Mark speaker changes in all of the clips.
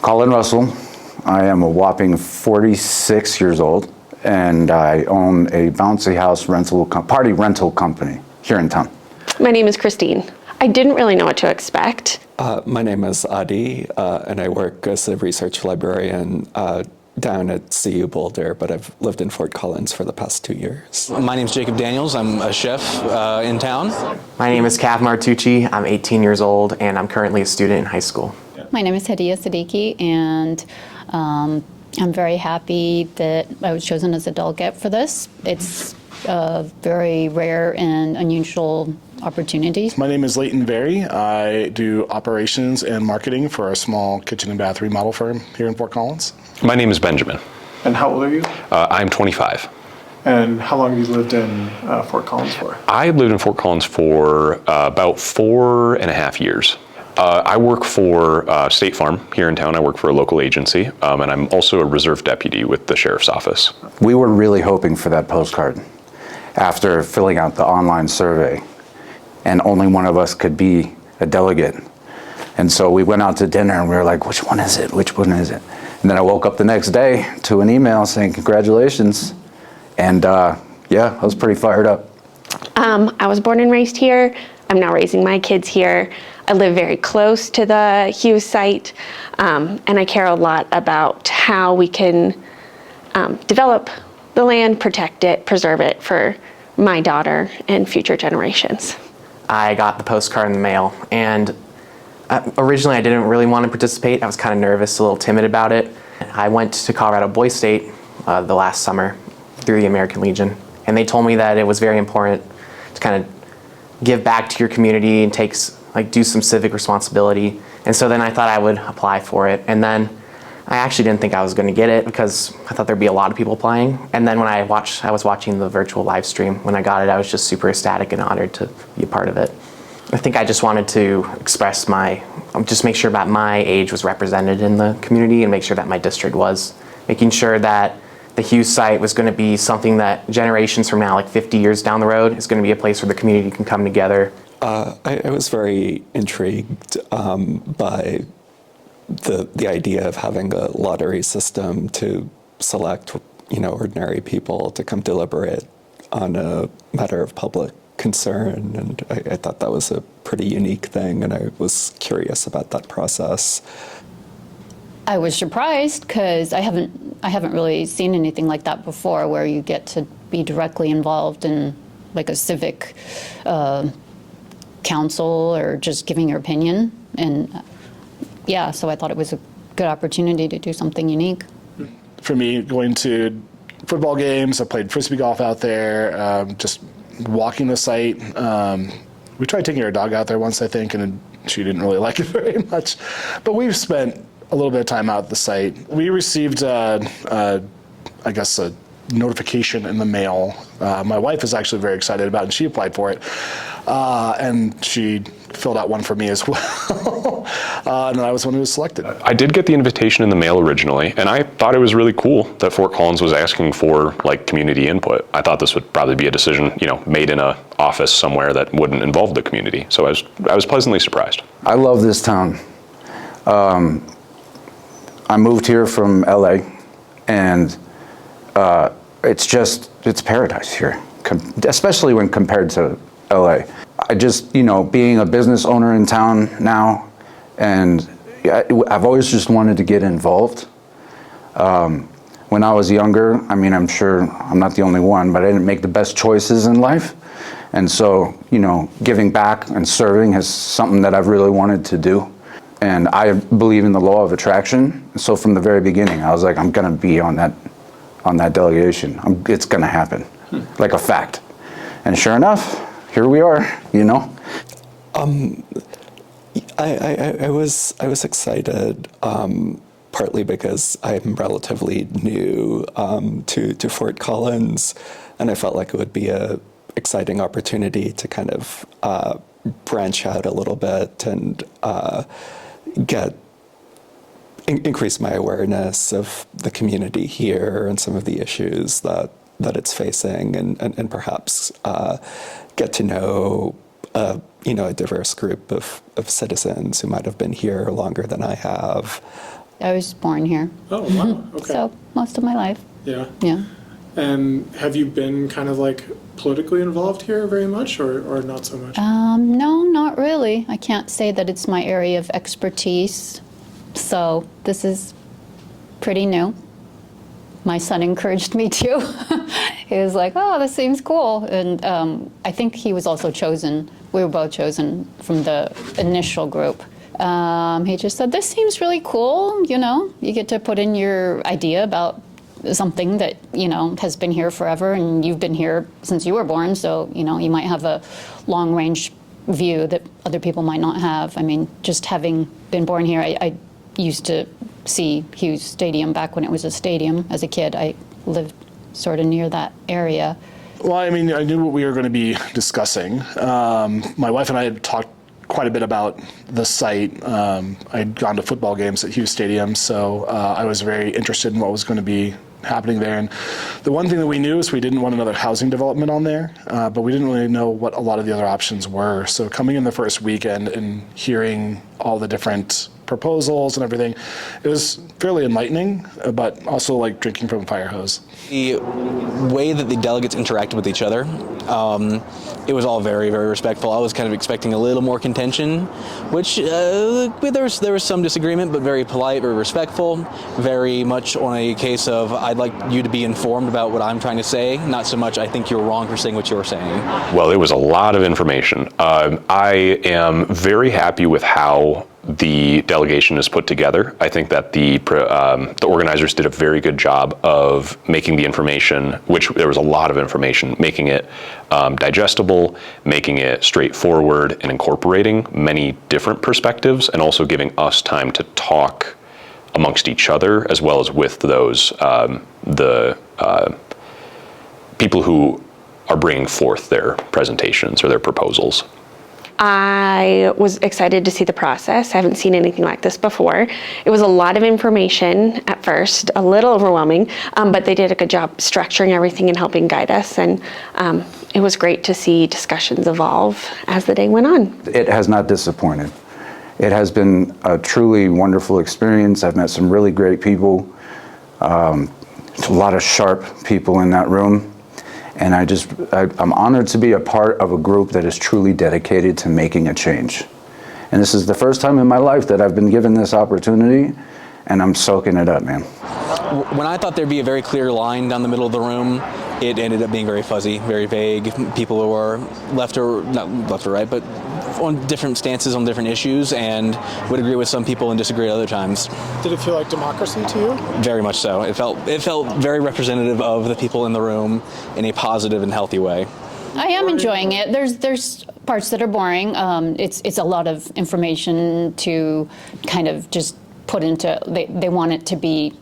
Speaker 1: Colin Russell. I am a whopping 46 years old, and I own a bouncy house party rental company here in town.
Speaker 2: My name is Christine. I didn't really know what to expect.
Speaker 3: My name is Adi, and I work as a research librarian down at CU Boulder, but I've lived in Fort Collins for the past 2 years.
Speaker 4: My name is Jacob Daniels. I'm a chef in town.
Speaker 5: My name is Kav Martucci. I'm 18 years old, and I'm currently a student in high school.
Speaker 6: My name is Hadiya Siddiqui, and I'm very happy that I was chosen as a delegate for this. It's a very rare and unusual opportunity.
Speaker 7: My name is Leighton Berry. I do operations and marketing for a small kitchen and bath remodel firm here in Fort Collins.
Speaker 8: My name is Benjamin.
Speaker 9: And how old are you?
Speaker 8: I'm 25.
Speaker 9: And how long have you lived in Fort Collins for?
Speaker 8: I lived in Fort Collins for about 4.5 years. I work for State Farm here in town. I work for a local agency, and I'm also a reserve deputy with the sheriff's office.
Speaker 1: We were really hoping for that postcard after filling out the online survey, and only one of us could be a delegate. And so we went out to dinner and we were like, which one is it? Which one is it? And then I woke up the next day to an email saying congratulations. And yeah, I was pretty fired up.
Speaker 2: I was born and raised here. I'm now raising my kids here. I live very close to the Hughes site, and I care a lot about how we can develop the land, protect it, preserve it for my daughter and future generations.
Speaker 5: I got the postcard in the mail, and originally I didn't really want to participate. I was kind of nervous, a little timid about it. I went to Colorado Boys State the last summer through the American Legion, and they told me that it was very important to kind of give back to your community and do some civic responsibility. And so then I thought I would apply for it, and then I actually didn't think I was going to get it because I thought there'd be a lot of people applying. And then when I was watching the virtual live stream, when I got it, I was just super ecstatic and honored to be a part of it. I think I just wanted to express just make sure that my age was represented in the community and make sure that my district was. Making sure that the Hughes site was going to be something that generations from now, like 50 years down the road, is going to be a place where the community can come together.
Speaker 3: I was very intrigued by the idea of having a lottery system to select, ordinary people to come deliberate on a matter of public concern, and I thought that was a pretty unique thing, and I was curious about that process.
Speaker 6: I was surprised because I haven't really seen anything like that before, where you get to be directly involved in like a civic council or just giving your opinion. And yeah, so I thought it was a good opportunity to do something unique.
Speaker 7: For me, going to football games, I played Frisbee golf out there, just walking the site. We tried taking our dog out there once, I think, and she didn't really like it very much. But we've spent a little bit of time out at the site. We received, I guess, a notification in the mail. My wife is actually very excited about it, and she applied for it. And she filled out one for me as well. And I was one who was selected.
Speaker 8: I did get the invitation in the mail originally, and I thought it was really cool that Fort Collins was asking for community input. I thought this would probably be a decision, made in an office somewhere that wouldn't involve the community. So I was pleasantly surprised.
Speaker 1: I love this town. I moved here from LA, and it's paradise here, especially when compared to LA. I just, being a business owner in town now, and I've always just wanted to get involved. When I was younger, I'm sure I'm not the only one, but I didn't make the best choices in life. And so, giving back and serving is something that I've really wanted to do. And I believe in the law of attraction. So from the very beginning, I was like, I'm gonna be on that delegation. It's gonna happen, like a fact. And sure enough, here we are,
Speaker 3: I was excited, partly because I'm relatively new to Fort Collins, and I felt like it would be a exciting opportunity to kind of branch out a little bit and increase my awareness of the community here and some of the issues that it's facing, and perhaps get to know a diverse group of citizens who might have been here longer than I have.
Speaker 6: I was born here,
Speaker 9: Oh, wow, okay.
Speaker 6: so most of my life,
Speaker 9: Yeah.
Speaker 6: yeah.
Speaker 9: And have you been kind of like politically involved here very much or not so much?
Speaker 6: No, not really. I can't say that it's my area of expertise, so this is pretty new. My son encouraged me to. He was like, oh, this seems cool. And I think he was also chosen, we were both chosen from the initial group. He just said, this seems really cool, you know, you get to put in your idea about something that, you know, has been here forever and you've been here since you were born, so, you know, you might have a long range view that other people might not have. I mean, just having been born here, I used to see Hughes Stadium back when it was a stadium as a kid. I lived sort of near that area.
Speaker 7: Well, I mean, I knew what we were going to be discussing. My wife and I had talked quite a bit about the site. I'd gone to football games at Hughes Stadium, so I was very interested in what was going to be happening there. And the one thing that we knew is we didn't want another housing development on there, but we didn't really know what a lot of the other options were. So coming in the first weekend and hearing all the different proposals and everything, it was fairly enlightening, but also like drinking from a fire hose.
Speaker 4: The way that the delegates interacted with each other, it was all very, very respectful. I was kind of expecting a little more contention, which there was some disagreement, but very polite, very respectful, very much on a case of I'd like you to be informed about what I'm trying to say, not so much I think you're wrong for saying what you're saying.
Speaker 8: Well, it was a lot of information. I am very happy with how the delegation is put together. I think that the organizers did a very good job of making the information, which there was a lot of information, making it digestible, making it straightforward, and incorporating many different perspectives, and also giving us time to talk amongst each other, as well as with those the people who are bringing forth their presentations or their proposals.
Speaker 2: I was excited to see the process. I haven't seen anything like this before. It was a lot of information at first, a little overwhelming, but they did a good job structuring everything and helping guide us. And it was great to see discussions evolve as the day went on.
Speaker 1: It has not disappointed. It has been a truly wonderful experience. I've met some really great people, a lot of sharp people in that room. And I'm honored to be a part of a group that is truly dedicated to making a change. And this is the first time in my life that I've been given this opportunity, and I'm soaking it up, man.
Speaker 4: When I thought there'd be a very clear line down the middle of the room, it ended up being very fuzzy, very vague. People who were not left or right, but on different stances on different issues, and would agree with some people and disagree at other times.
Speaker 9: Did it feel like democracy to you?
Speaker 4: Very much so. It felt very representative of the people in the room in a positive and healthy way.
Speaker 6: I am enjoying it. There's parts that are boring. It's a lot of information to kind of just put into, they want it to be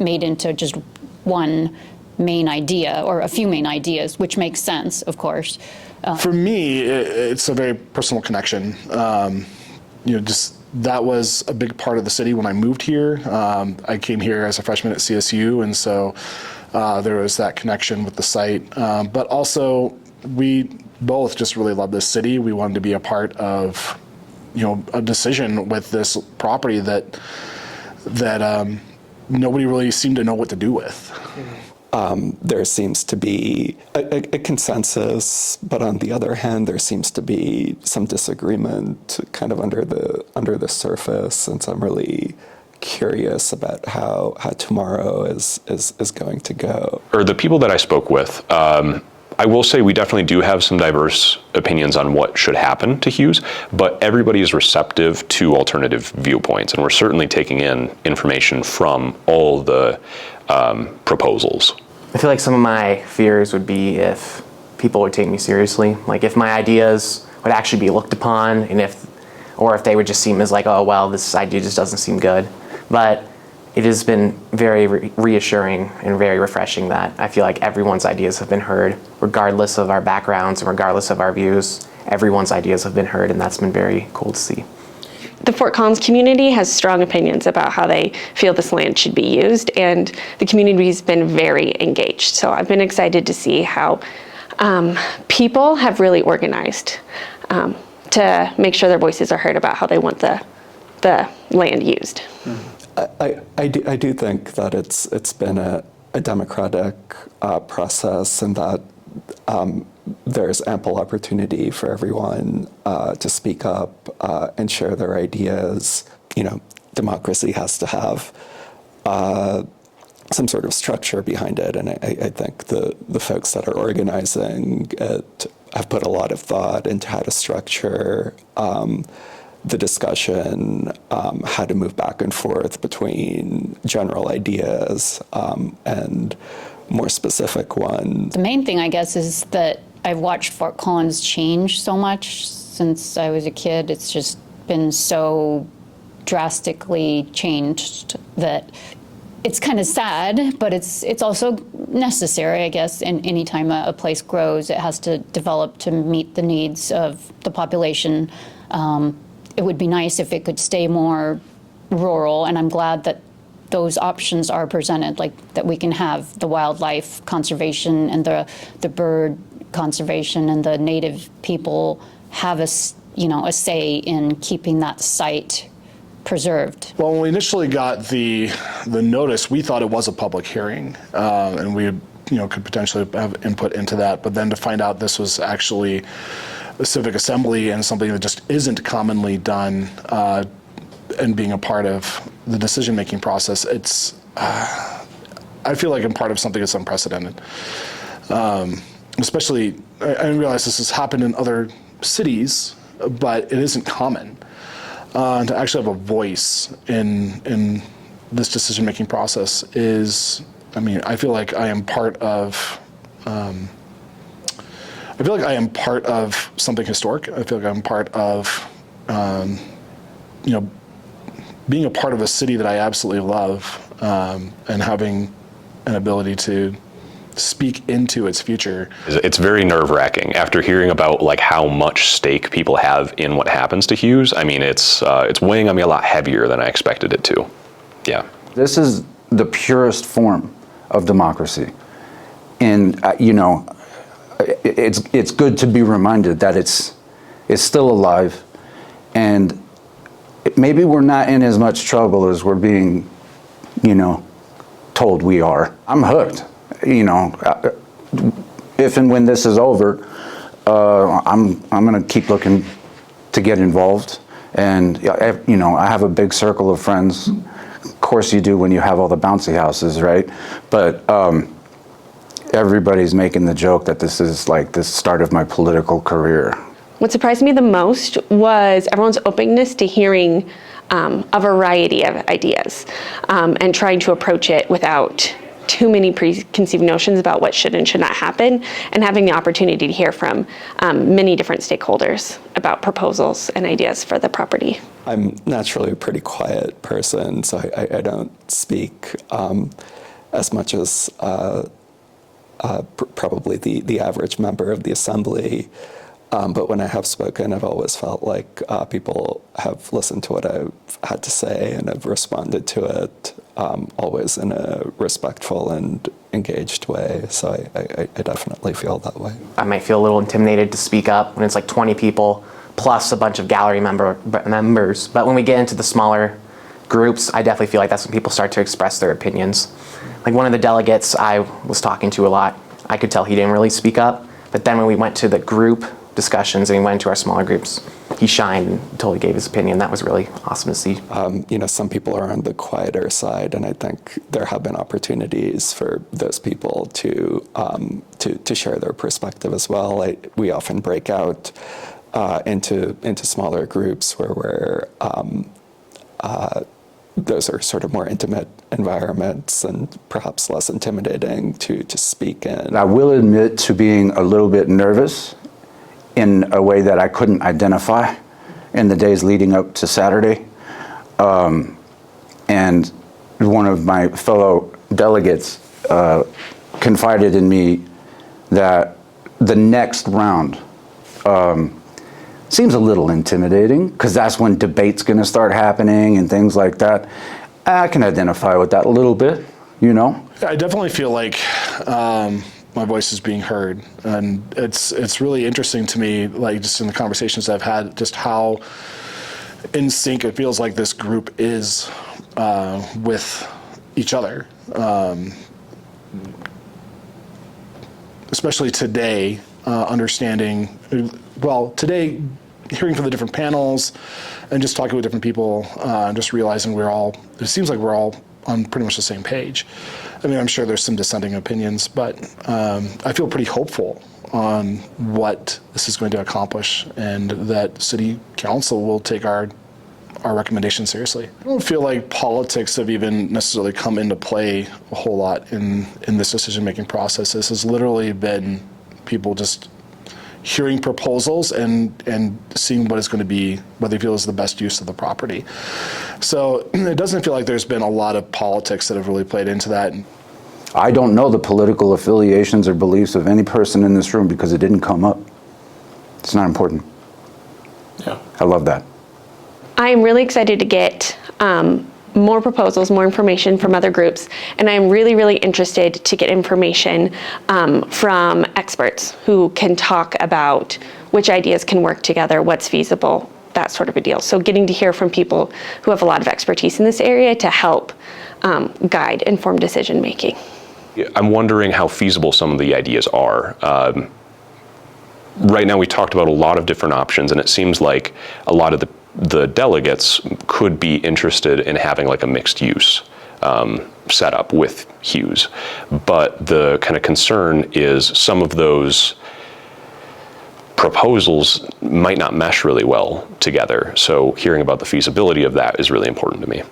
Speaker 6: made into just one main idea or a few main ideas, which makes sense, of course.
Speaker 7: For me, it's a very personal connection. Just that was a big part of the city when I moved here. I came here as a freshman at CSU, and so there was that connection with the site. But also, we both just really love this city. We wanted to be a part of, a decision with this property that nobody really seemed to know what to do with.
Speaker 3: There seems to be a consensus, but on the other hand, there seems to be some disagreement kind of under the surface, and so I'm really curious about how tomorrow is going to go.
Speaker 8: Or the people that I spoke with, I will say we definitely do have some diverse opinions on what should happen to Hughes, but everybody is receptive to alternative viewpoints, and we're certainly taking in information from all the proposals.
Speaker 5: I feel like some of my fears would be if people would take me seriously, like if my ideas would actually be looked upon, and if they would just seem as like, oh well, this idea just doesn't seem good. But it has been very reassuring and very refreshing that I feel like everyone's ideas have been heard, regardless of our backgrounds and regardless of our views. Everyone's ideas have been heard, and that's been very cool to see.
Speaker 2: The Fort Collins community has strong opinions about how they feel this land should be used, and the community's been very engaged. So I've been excited to see how people have really organized to make sure their voices are heard about how they want the land used.
Speaker 3: I do think that it's been a democratic process, and that there's ample opportunity for everyone to speak up and share their ideas. Democracy has to have some sort of structure behind it, and I think the folks that are organizing it have put a lot of thought into how to structure the discussion, how to move back and forth between general ideas and more specific ones.
Speaker 6: The main thing, I guess, is that I've watched Fort Collins change so much since I was a kid. It's just been so drastically changed that it's kind of sad, but it's also necessary, I guess. And anytime a place grows, it has to develop to meet the needs of the population. It would be nice if it could stay more rural, and I'm glad that those options are presented, like that we can have the wildlife conservation and the bird conservation, and the native people have a say in keeping that site preserved.
Speaker 7: Well, when we initially got the notice, we thought it was a public hearing, and we could potentially have input into that. But then to find out this was actually a Civic Assembly and something that just isn't commonly done, and being a part of the decision-making process, it's I feel like I'm part of something that's unprecedented. Especially, I realize this has happened in other cities, but it isn't common. To actually have a voice in this decision-making process is, I feel like I am part of. I feel like I am part of something historic. I feel like I'm part of, being a part of a city that I absolutely love, and having an ability to speak into its future.
Speaker 8: It's very nerve-wracking after hearing about like how much stake people have in what happens to Hughes. It's weighing on me a lot heavier than I expected it to. Yeah.
Speaker 1: This is the purest form of democracy. And, it's good to be reminded that it's still alive, and maybe we're not in as much trouble as we're being, told we are. I'm hooked. If and when this is over, I'm going to keep looking to get involved. And, I have a big circle of friends. Of course you do when you have all the bouncy houses, right? But everybody's making the joke that this is like the start of my political career.
Speaker 2: What surprised me the most was everyone's openness to hearing a variety of ideas, and trying to approach it without too many preconceived notions about what should and should not happen, and having the opportunity to hear from many different stakeholders about proposals and ideas for the property.
Speaker 3: I'm naturally a pretty quiet person, so I don't speak as much as probably the average member of the assembly. But when I have spoken, I've always felt like people have listened to what I've had to say and have responded to it, always in a respectful and engaged way. So I definitely feel that way.
Speaker 5: I might feel a little intimidated to speak up when it's like 20 people plus a bunch of gallery members. But when we get into the smaller groups, I definitely feel like that's when people start to express their opinions. Like one of the delegates I was talking to a lot, I could tell he didn't really speak up. But then when we went to the group discussions and we went to our smaller groups, he shined and totally gave his opinion. That was really awesome to see.
Speaker 3: Some people are on the quieter side, and I think there have been opportunities for those people to share their perspective as well. We often break out into smaller groups where those are sort of more intimate environments and perhaps less intimidating to speak in.
Speaker 1: I will admit to being a little bit nervous in a way that I couldn't identify in the days leading up to Saturday. And one of my fellow delegates confided in me that the next round seems a little intimidating, because that's when debate's going to start happening and things like that. I can identify with that a little bit,
Speaker 7: I definitely feel like my voice is being heard, and it's really interesting to me, like just in the conversations I've had, just how in sync it feels like this group is with each other. Especially today, understanding, today, hearing from the different panels and just talking with different people, just realizing it seems like we're all on pretty much the same page. I mean, I'm sure there's some dissenting opinions, but I feel pretty hopeful on what this is going to accomplish, and that City Council will take our recommendations seriously. I don't feel like politics have even necessarily come into play a whole lot in this decision-making process. This has literally been people just hearing proposals and seeing what is going to be, what they feel is the best use of the property. So it doesn't feel like there's been a lot of politics that have really played into that.
Speaker 1: I don't know the political affiliations or beliefs of any person in this room because it didn't come up. It's not important.
Speaker 9: Yeah.
Speaker 1: I love that.
Speaker 2: I am really excited to get more proposals, more information from other groups, and I'm really, really interested to get information from experts who can talk about which ideas can work together, what's feasible, that sort of a deal. So getting to hear from people who have a lot of expertise in this area to help guide informed decision making.
Speaker 8: I'm wondering how feasible some of the ideas are. Right now we talked about a lot of different options, and it seems like a lot of the delegates could be interested in having like a mixed use setup with Hughes. But the kind of concern is some of those proposals might not mesh really well together. So hearing about the feasibility of that is really important to me.
Speaker 5: I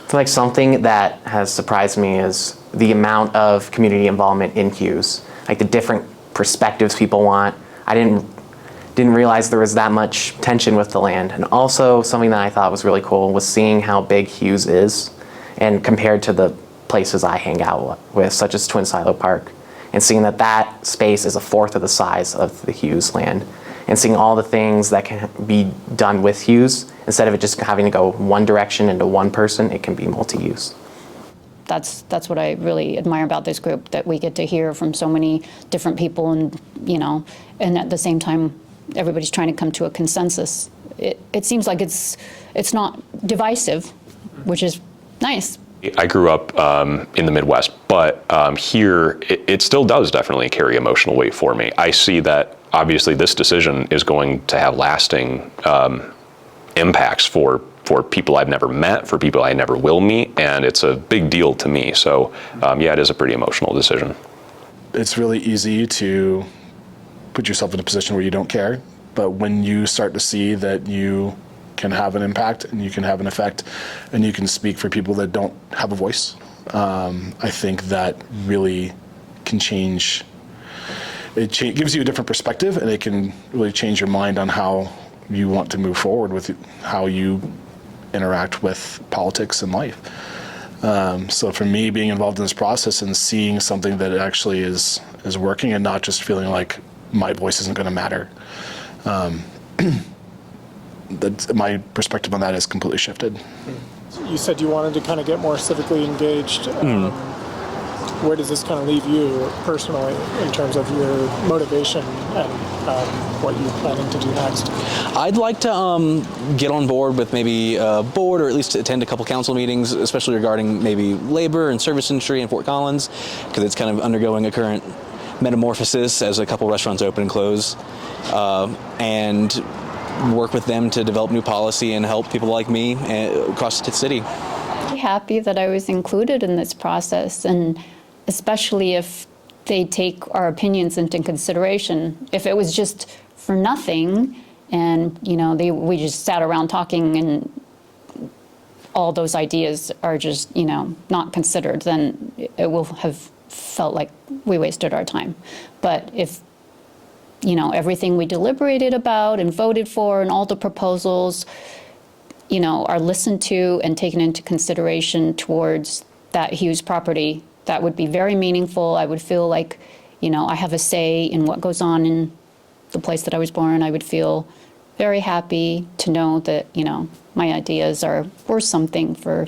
Speaker 5: feel like something that has surprised me is the amount of community involvement in Hughes, like the different perspectives people want. I didn't realize there was that much tension with the land. And also something that I thought was really cool was seeing how big Hughes is and compared to the places I hang out with, such as Twin Silo Park, and seeing that space is a fourth of the size of the Hughes land, and seeing all the things that can be done with Hughes. Instead of it just having to go one direction into one person, it can be multi-use.
Speaker 6: That's what I really admire about this group, that we get to hear from so many different people, and and at the same time, everybody's trying to come to a consensus. It seems like it's not divisive, which is nice.
Speaker 8: I grew up in the Midwest, but here it still does definitely carry emotional weight for me. I see that obviously this decision is going to have lasting impacts for people I've never met, for people I never will meet, and it's a big deal to me. So yeah, it is a pretty emotional decision.
Speaker 7: It's really easy to put yourself in a position where you don't care, but when you start to see that you can have an impact and you can have an effect and you can speak for people that don't have a voice, I think that really can change. It gives you a different perspective, and it can really change your mind on how you want to move forward with how you interact with politics and life. So for me, being involved in this process and seeing something that actually is working, and not just feeling like my voice isn't going to matter, my perspective on that has completely shifted.
Speaker 9: You said you wanted to kind of get more civically engaged. Where does this kind of leave you personally in terms of your motivation and what you're planning to do next?
Speaker 4: I'd like to get on board with maybe a board, or at least attend a couple council meetings, especially regarding maybe labor and service industry in Fort Collins, because it's kind of undergoing a current metamorphosis as a couple restaurants open and close, and work with them to develop new policy and help people like me across the city.
Speaker 6: I'm happy that I was included in this process, and especially if they take our opinions into consideration. If it was just for nothing and we just sat around talking and all those ideas are just not considered, then it will have felt like we wasted our time. But if everything we deliberated about and voted for and all the proposals are listened to and taken into consideration towards that Hughes property, that would be very meaningful. I would feel like, I have a say in what goes on in the place that I was born. I would feel very happy to know that, my ideas are worth something for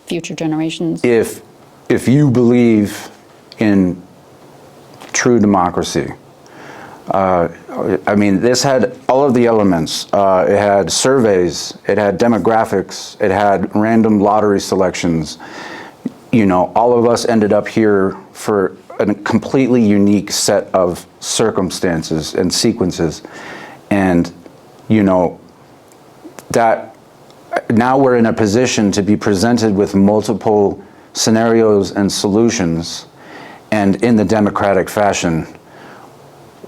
Speaker 6: future generations.
Speaker 1: If you believe in true democracy, I mean, this had all of the elements. It had surveys, it had demographics, it had random lottery selections. You know, all of us ended up here for a completely unique set of circumstances and sequences. And, you know, that now we're in a position to be presented with multiple scenarios and solutions, and in the democratic fashion,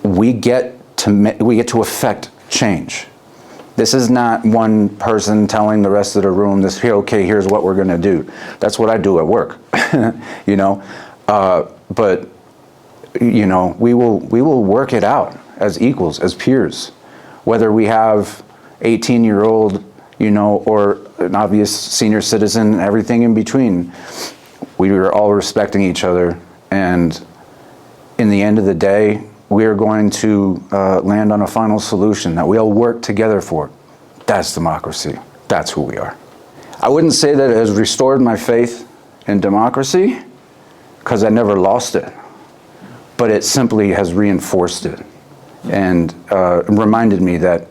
Speaker 1: we get to affect change. This is not one person telling the rest of the room this here, okay, here's what we're gonna do. That's what I do at work, you know? But, you know, we will work it out as equals, as peers, whether we have 18-year-old, you know, or an obvious senior citizen, everything in between. We are all respecting each other, and in the end of the day, we are going to land on a final solution that we all work together for. That's democracy. That's who we are. I wouldn't say that it has restored my faith in democracy, because I never lost it, but it simply has reinforced it and reminded me that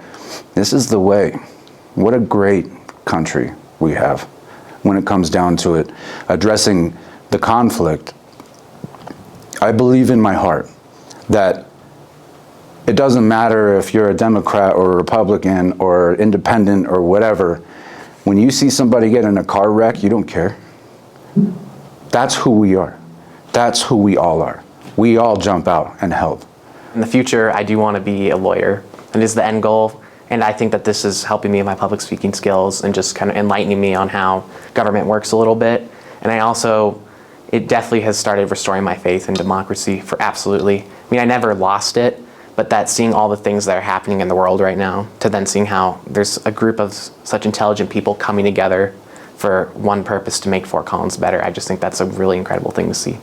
Speaker 1: this is the way. What a great country we have when it comes down to it. Addressing the conflict, I believe in my heart that it doesn't matter if you're a Democrat or a Republican or independent or whatever. When you see somebody get in a car wreck, you don't care. That's who we are. That's who we all are. We all jump out and help.
Speaker 5: In the future, I do want to be a lawyer, and is the end goal. And I think that this is helping me with my public speaking skills and just kind of enlightening me on how government works a little bit. And it definitely has started restoring my faith in democracy for absolutely. I mean, I never lost it, but that seeing all the things that are happening in the world right now, to then seeing how there's a group of such intelligent people coming together for one purpose, to make Fort Collins better, I just think that's a really incredible thing to see.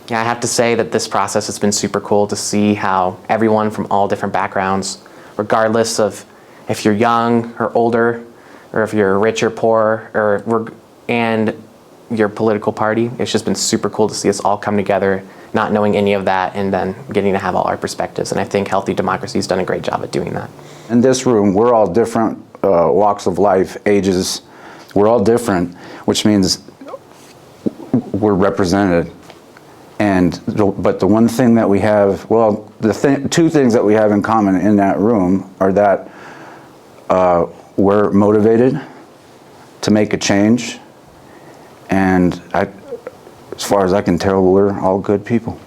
Speaker 5: Yeah, I have to say that this process has been super cool to see how everyone from all different backgrounds, regardless of if you're young or older, or if you're rich or poor, and your political party, it's just been super cool to see us all come together, not knowing any of that, and then getting to have all our perspectives. And I think Healthy Democracy has done a great job at doing that.
Speaker 1: In this room, we're all different walks of life, ages. We're all different, which means we're represented. But the one thing that we have, well, two things that we have in common in that room are that we're motivated to make a change, and as far as I can tell, we're all good people.